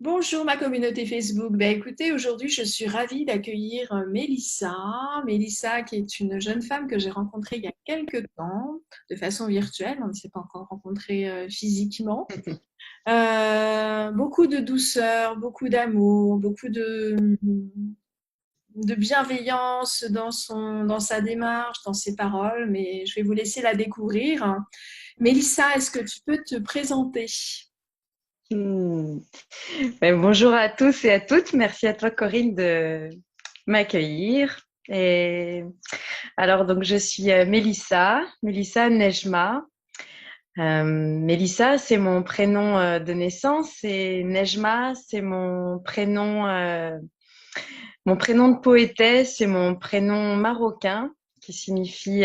Bonjour ma communauté Facebook. Écoutez, aujourd'hui je suis ravie d'accueillir Mélissa. Mélissa qui est une jeune femme que j'ai rencontrée il y a quelques temps de façon virtuelle. On ne s'est pas encore rencontrés physiquement. Beaucoup de douceur, beaucoup d'amour, beaucoup de bienveillance dans sa démarche, dans ses paroles. Mais je vais vous laisser la découvrir. Mélissa, est-ce que tu peux te présenter? Hmm. Bonjour à tous et à toutes. Merci à toi, Corinne, de m'accueillir. Et alors, donc, je suis Mélissa Nejma. Mélissa, c'est mon prénom de naissance et Nejma, c'est mon prénom de poétesse, c'est mon prénom marocain qui signifie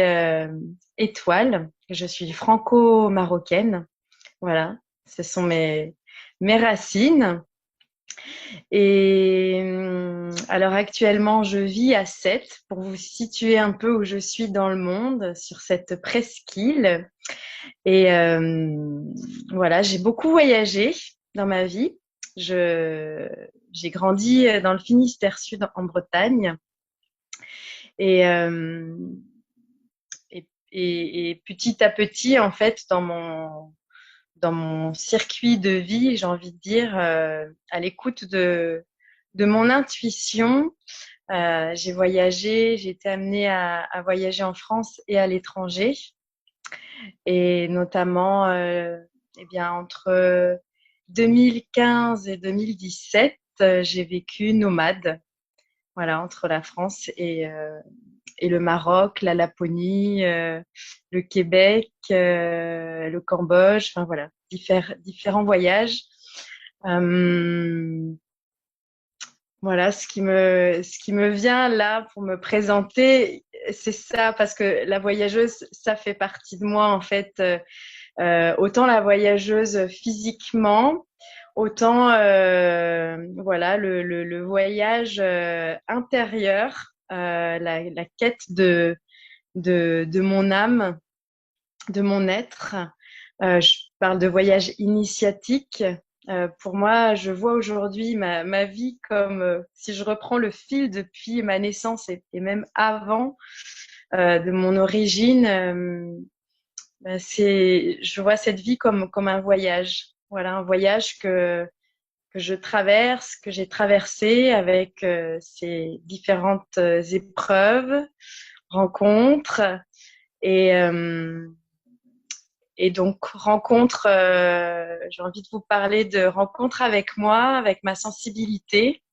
étoile. Je suis franco-marocaine. Voilà, ce sont mes racines. Et alors actuellement, je vis à Sète pour vous situer un peu où je suis dans le monde sur cette presqu'île. Et voilà, j'ai beaucoup voyagé dans ma vie. Je, j'ai grandi dans le Finistère Sud en Bretagne et, et petit à petit, en fait, dans mon circuit de vie, j'ai envie de dire, à l'écoute de mon intuition. J'ai voyagé, j'ai été amenée à voyager en France et à l'étranger, et notamment eh bien, entre 2015 et 2017, j'ai vécu nomade, voilà, entre la France et le Maroc, la Laponie, le Québec, le Cambodge, enfin voilà, différents voyages. Euh, Voilà, ce qui me vient là pour me présenter, c'est ça, parce que la voyageuse, ça fait partie de moi en fait. Autant la voyageuse physiquement, autant voilà le voyage intérieur, la quête de mon âme, de mon être. Je parle de voyage initiatique. Pour moi, je vois aujourd'hui ma vie comme si je reprends le fil depuis ma naissance et même avant de mon origine. Je vois cette vie comme un voyage. Voilà, un voyage que je traverse, que j'ai traversé avec ces différentes épreuves, rencontres et et donc, j'ai envie de vous parler de rencontre avec moi, avec ma sensibilité,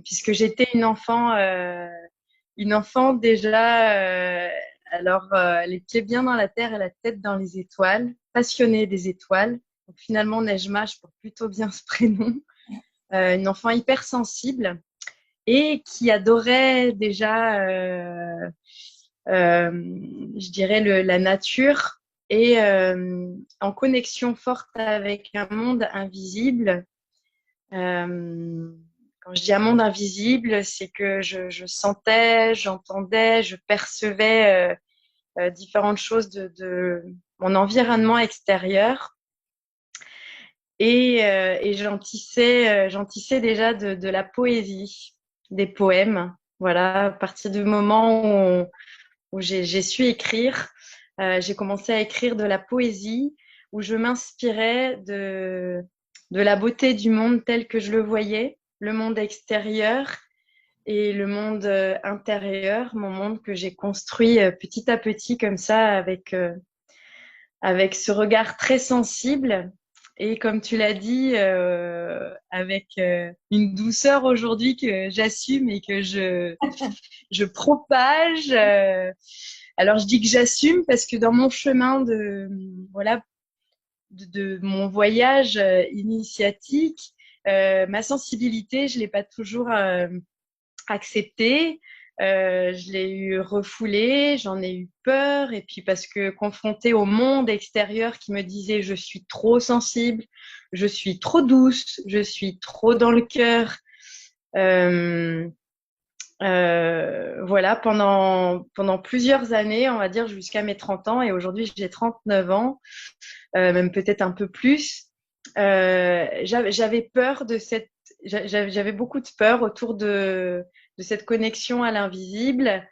puisque j'étais une enfant déjà, les pieds bien dans la terre et la tête dans les étoiles, passionnée des étoiles. Donc, finalement, Nejma, je porte plutôt bien ce prénom. Une enfant hypersensible et qui adorait déjà euh, je dirais, la nature et en connexion forte avec un monde invisible. Euh, Quand je dis un monde invisible, c'est que je sentais, j'entendais, je percevais différentes choses de mon environnement extérieur et j'en tissais déjà de la poésie, des poèmes. Voilà, à partir du moment où j'ai su écrire. J'ai commencé à écrire de la poésie où je m'inspirais de la beauté du monde tel que je le voyais, le monde extérieur et le monde intérieur, mon monde que j'ai construit petit à petit comme ça avec ce regard très sensible. Et comme tu l'as dit, avec une douceur aujourd'hui que j'assume et que je propage. Alors, je dis que j'assume parce que dans mon chemin voilà, de mon voyage initiatique, ma sensibilité, je l'ai pas toujours acceptée. Je l'ai eu refoulée, j'en ai eu peur, et puis parce que confrontée au monde extérieur qui me disait je suis trop sensible, je suis trop douce, je suis trop dans le cœur. Euh, voilà, pendant plusieurs années, on va dire jusqu'à mes 30 ans, et aujourd'hui j'ai 39 ans, même peut-être un peu plus. j'avais peur de j'avais beaucoup de peur autour de cette connexion à l'invisible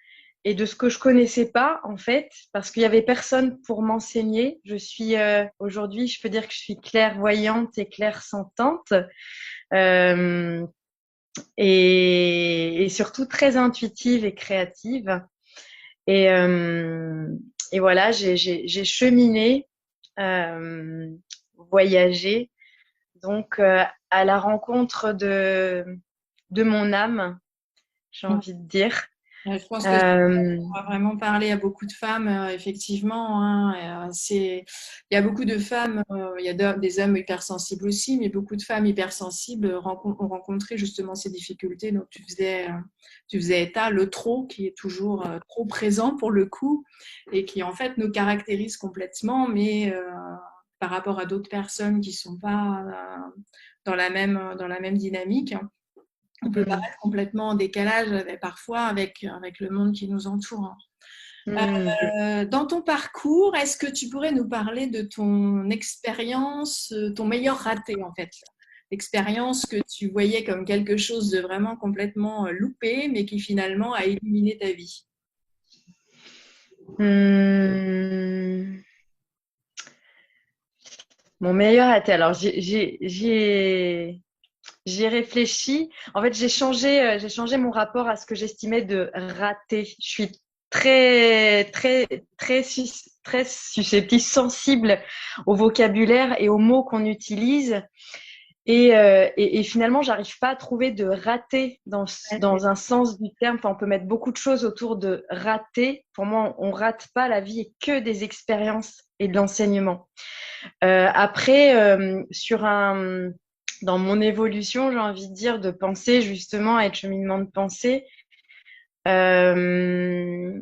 et de ce que je connaissais pas en fait, parce qu'il y avait personne pour m'enseigner. Je suis aujourd'hui, je peux dire que je suis clairvoyante et clairsentante, euh, et surtout très intuitive et créative. Et, euh, et voilà, j'ai cheminé, voyagé, donc à la rencontre de mon âme, j'ai envie de dire. Je pense que Euh, on va vraiment parler à beaucoup de femmes, effectivement. Hein, il y a beaucoup de femmes, il y a des hommes hypersensibles aussi, mais beaucoup de femmes hypersensibles ont rencontré justement ces difficultés dont tu faisais état, le trop qui est toujours trop présent pour le coup et qui en fait nous caractérise complètement, mais par rapport à d'autres personnes qui ne sont pas dans la même dynamique. On peut hmm, paraître complètement en décalage parfois avec le monde qui nous entoure. hmm. Dans ton parcours, est-ce que tu pourrais nous parler de ton expérience, ton meilleur raté en fait? L'expérience que tu voyais comme quelque chose de vraiment complètement loupé, mais qui finalement a illuminé ta vie. Hmm. Mon meilleur athée. Alors, j'y ai réfléchi. En fait, j'ai changé mon rapport à ce que j'estimais de raté. Je suis très susceptible, sensible au vocabulaire et aux mots qu'on utilise. Et finalement, j'arrive pas à trouver de raté dans un sens du terme. Enfin, on peut mettre beaucoup de choses autour de raté. Pour moi, on rate pas la vie et que des expériences et de l'enseignement. Après, dans mon évolution, j'ai envie de dire, de pensée, justement, à être cheminement de pensée, euh,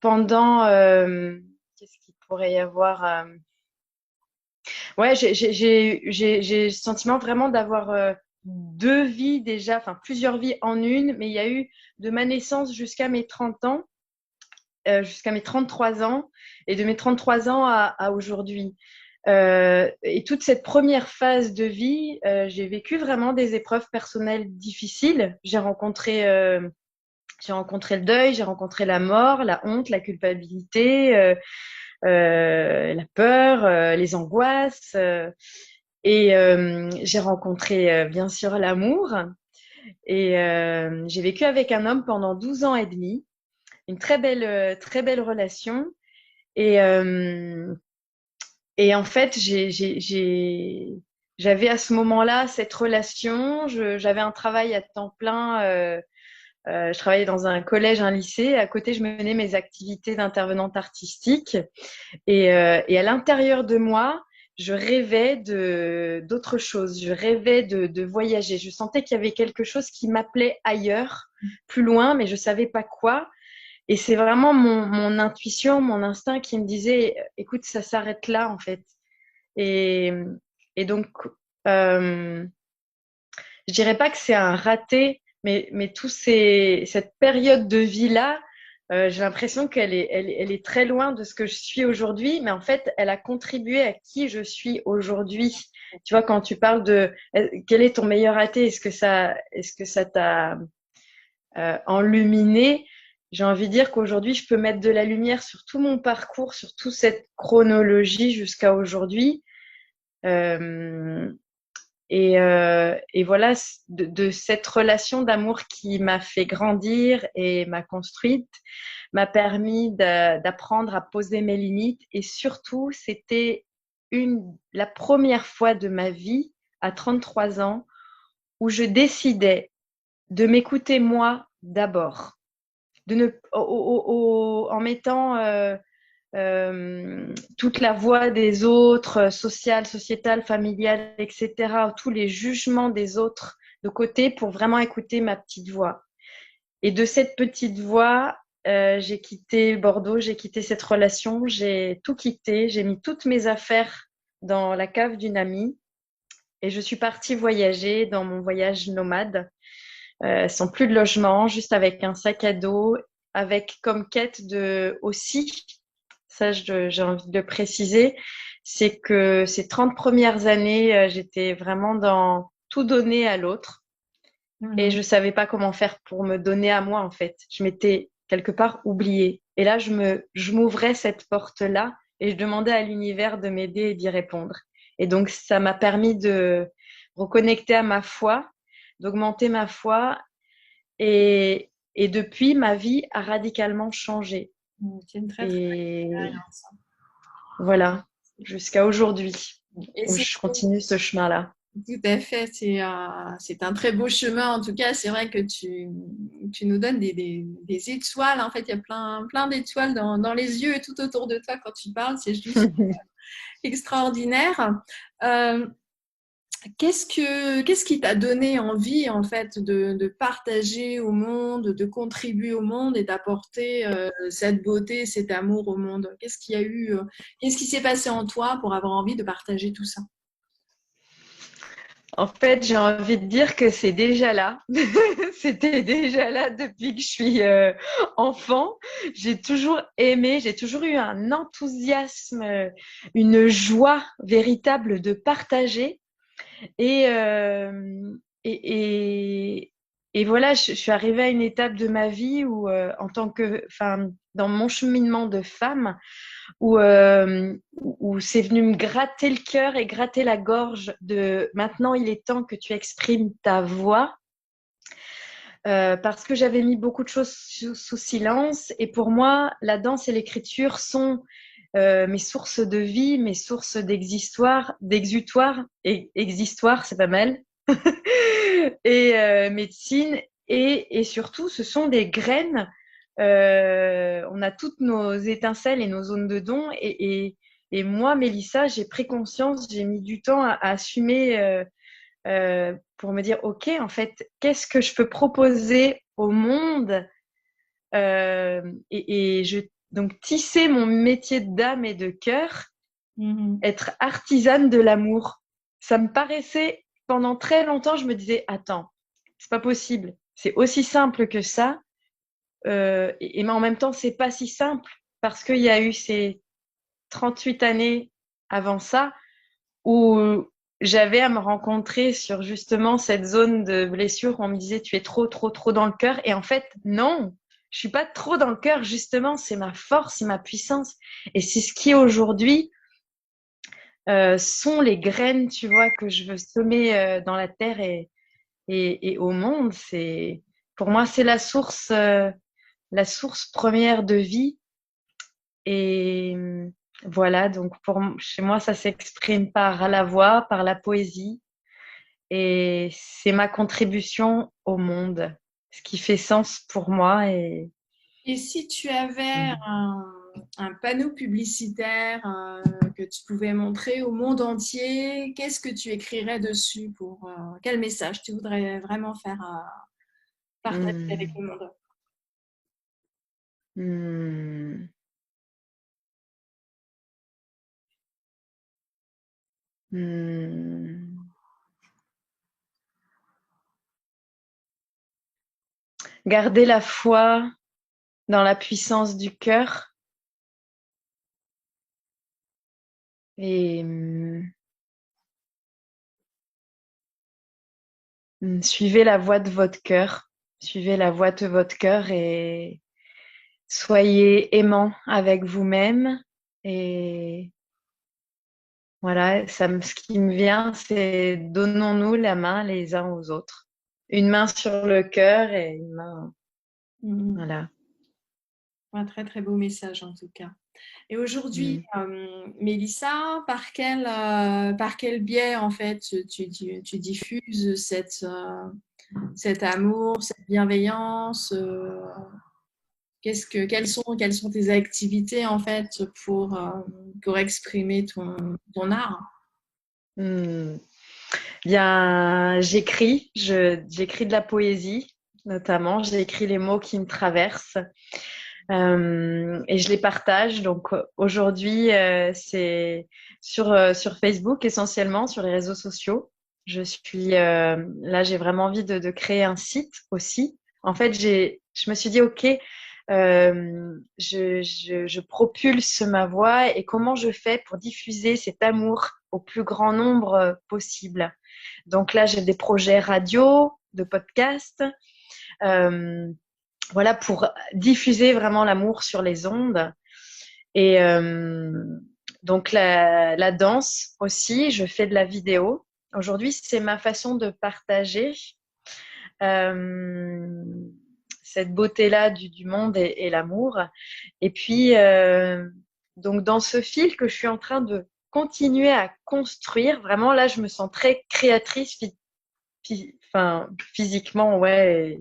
pendant, qu'est-ce qu'il pourrait y avoir Ouais, j'ai le sentiment vraiment d'avoir deux vies déjà, enfin plusieurs vies en une, mais il y a eu de ma naissance jusqu'à mes 30 ans, jusqu'à mes 33 ans, et de mes 33 ans à aujourd'hui. Et toute cette première phase de vie, j'ai vécu vraiment des épreuves personnelles difficiles. J'ai rencontré le deuil, j'ai rencontré la mort, la honte, la culpabilité, la peur, les angoisses. J'ai rencontré bien sûr l'amour. Et j'ai vécu avec un homme pendant 12 ans et demi, une très belle relation. Et, euh, Et en fait, j'avais à ce moment-là cette relation. J'avais un travail à temps plein. Je travaillais dans un collège, un lycée. À côté, je menais mes activités d'intervenante artistique. Et à l'intérieur de moi, je rêvais d'autre chose. Je rêvais de voyager. Je sentais qu'il y avait quelque chose qui m'appelait ailleurs, plus loin, mais je savais pas quoi. Et c'est vraiment mon intuition, mon instinct qui me disait, écoute, ça s'arrête là en fait. Et, et donc, euh, je dirais pas que c'est un raté, mais cette période de vie-là, j'ai l'impression elle est très loin de ce que je suis aujourd'hui, mais en fait, elle a contribué à qui je suis aujourd'hui. Tu vois, quand tu parles de quel est ton meilleur raté, est-ce que ça t'a enluminé? J'ai envie de dire qu'aujourd'hui, je peux mettre de la lumière sur tout mon parcours, sur toute cette chronologie jusqu'à aujourd'hui. Euh, et voilà, de cette relation d'amour qui m'a fait grandir et m'a construite, m'a permis d'apprendre à poser mes limites. Et surtout, c'était la première fois de ma vie, à 33 ans, où je décidais de m'écouter moi d'abord, de ne, en mettant toute la voix des autres, sociale, sociétale, familiale, etc., tous les jugements des autres de côté pour vraiment écouter ma petite voix. Et de cette petite voix, j'ai quitté Bordeaux, j'ai quitté cette relation, j'ai tout quitté, j'ai mis toutes mes affaires dans la cave d'une amie et je suis partie voyager dans mon voyage nomade, sans plus de logement, juste avec un sac à dos, avec comme quête de aussi, ça j'ai envie de le préciser, c'est que ces 30 premières années, j'étais vraiment dans tout donner à l'autre et Mhm. je savais pas comment faire pour me donner à moi en fait. Je m'étais quelque part oubliée. Et là, je m'ouvrais cette porte-là et je demandais à l'univers de m'aider et d'y répondre. Et donc, ça m'a permis de reconnecter à ma foi, d'augmenter ma foi et depuis, ma vie a radicalement changé. C'est une très, très belle Et expérience. voilà, jusqu'à aujourd'hui, Et où c'est je continue ce chemin-là. tout à fait, c'est un très beau chemin. En tout cas, c'est vrai que tu nous donnes des étoiles. En fait, il y a plein d'étoiles dans les yeux et tout autour de toi quand tu parles. C'est juste extraordinaire. Euh, qu'est-ce qui t'a donné envie, en fait, de partager au monde, de contribuer au monde et d'apporter cette beauté, cet amour au monde? Qu'est-ce qui s'est passé en toi pour avoir envie de partager tout ça? En fait, j'ai envie de dire que c'est déjà là. C'était déjà là depuis que je suis enfant. J'ai toujours aimé, j'ai toujours eu un enthousiasme, une joie véritable de partager. Et, euh, et, et, et voilà, je suis arrivée à une étape de ma vie où, en tant que, enfin, dans mon cheminement de femme, où c'est venu me gratter le cœur et gratter la gorge de maintenant il est temps que tu exprimes ta voix, parce que j'avais mis beaucoup de choses sous silence et pour moi la danse et l'écriture sont mes sources de vie, mes sources d'exutoire et existoire, c'est pas mal, et médecine et surtout ce sont des graines. On a toutes nos étincelles et nos zones de don. Et moi, Mélissa, j'ai pris conscience, j'ai mis du temps à assumer pour me dire, OK, en fait, qu'est-ce que je peux proposer au monde donc, tisser mon métier d'âme et de cœur, Mhm. être artisane de l'amour. Ça me paraissait, pendant très longtemps, je me disais, attends, c'est pas possible. C'est aussi simple que ça. Mais en même temps, c'est pas si simple parce qu'il y a eu ces 38 années avant ça où j'avais à me rencontrer sur justement cette zone de blessure où on me disait tu es trop, trop, trop dans le cœur. Et en fait, non, je suis pas trop dans le cœur. Justement, c'est ma force, c'est ma puissance. Et c'est ce qui aujourd'hui sont les graines, tu vois, que je veux semer dans la terre et au monde. Pour moi, c'est la source première de vie. Et voilà, donc chez moi, ça s'exprime par la voix, par la poésie. Et c'est ma contribution au monde, ce qui fait sens pour moi. Et si tu avais un panneau publicitaire que tu pouvais montrer au monde entier, qu'est-ce que tu écrirais dessus quel message tu voudrais vraiment faire partager avec Hmm. le monde? Hmm. Hmm. Garder la foi dans la puissance du cœur et suivez la voix de votre cœur. Suivez la voix de votre cœur et soyez aimant avec vous-même. Et voilà, ce qui me vient, c'est donnons-nous la main les uns aux autres. Une main sur le cœur et une main, Mhm. voilà. Un très très beau message en tout cas. Et aujourd'hui, Mm. Mélissa, par quel biais en fait tu diffuses cet amour, cette bienveillance? Quelles sont tes activités en fait pour exprimer ton art? Mm. Bien, j'écris de la poésie, notamment. J'écris les mots qui me traversent et je les partage. Donc aujourd'hui, c'est sur Facebook essentiellement, sur les réseaux sociaux. Là, j'ai vraiment envie de créer un site aussi. En fait, je me suis dit, OK, je propulse ma voix et comment je fais pour diffuser cet amour au plus grand nombre possible. Donc là, j'ai des projets radio, de podcast, voilà, pour diffuser vraiment l'amour sur les ondes. Et donc la danse aussi, je fais de la vidéo. Aujourd'hui, c'est ma façon de partager euh, cette beauté-là du monde et l'amour. Et puis, donc dans ce fil que je suis en train de continuer à construire, vraiment là, je me sens très créatrice enfin, physiquement, ouais,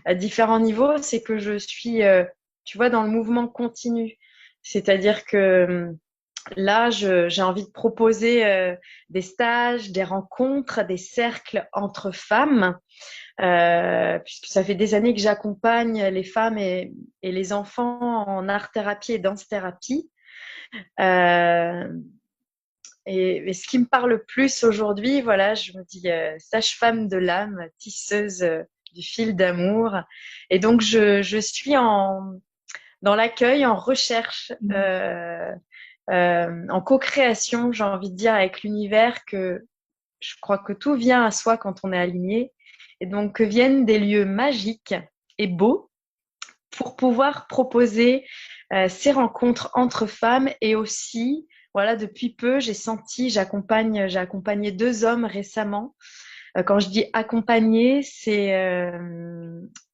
à différents niveaux, c'est que je suis, tu vois, dans le mouvement continu. C'est-à-dire que là, j'ai envie de proposer des stages, des rencontres, des cercles entre femmes, puisque ça fait des années que j'accompagne les femmes et les enfants en art-thérapie et danse-thérapie. Euh, et ce qui me parle le plus aujourd'hui, voilà, je me dis sage-femme de l'âme, tisseuse du fil d'amour. Et donc, je suis dans l'accueil, en recherche, en co-création, j'ai envie de dire, avec l'univers, que je crois que tout vient à soi quand on est aligné. Et donc, que viennent des lieux magiques et beaux pour pouvoir proposer ces rencontres entre femmes et aussi, voilà, depuis peu, j'ai accompagné 2 hommes récemment. Quand je dis accompagner, c'est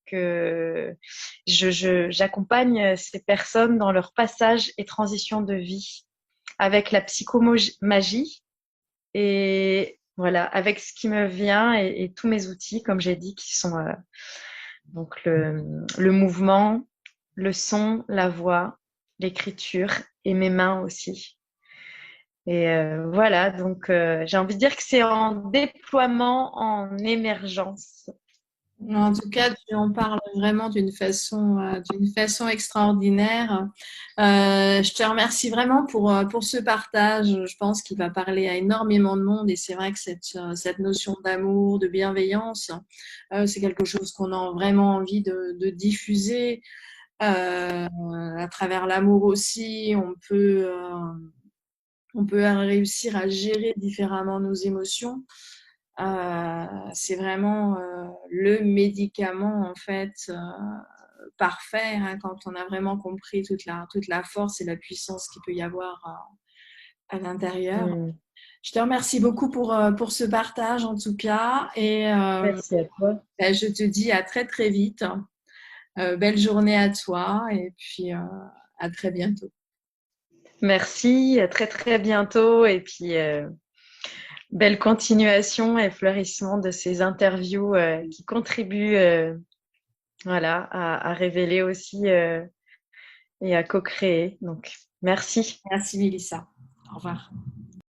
que j'accompagne ces personnes dans leur passage et transition de vie avec la psychomagie et voilà, avec ce qui me vient et tous mes outils, comme j'ai dit, qui sont donc le mouvement, le son, la voix, l'écriture et mes mains aussi. Et voilà, donc j'ai envie de dire que c'est en déploiement, en émergence. En tout cas, tu en parles vraiment d'une façon extraordinaire. Je te remercie vraiment pour ce partage. Je pense qu'il va parler à énormément de monde et c'est vrai que cette notion d'amour, de bienveillance, c'est quelque chose qu'on a vraiment envie de diffuser. À travers l'amour aussi, on peut réussir à gérer différemment nos émotions. C'est vraiment le médicament en fait parfait hein, quand on a vraiment compris toute la force et la puissance qu'il peut y avoir à l'intérieur. Mm. Je te remercie beaucoup pour ce partage en tout cas et Merci à toi. ben, je te dis à très très vite. Belle journée à toi et puis à très bientôt. Merci, à très très bientôt et puis belle continuation et fleurissement de ces interviews qui contribuent voilà, à révéler aussi et à co-créer. Donc, merci. Merci Mélissa. Au revoir.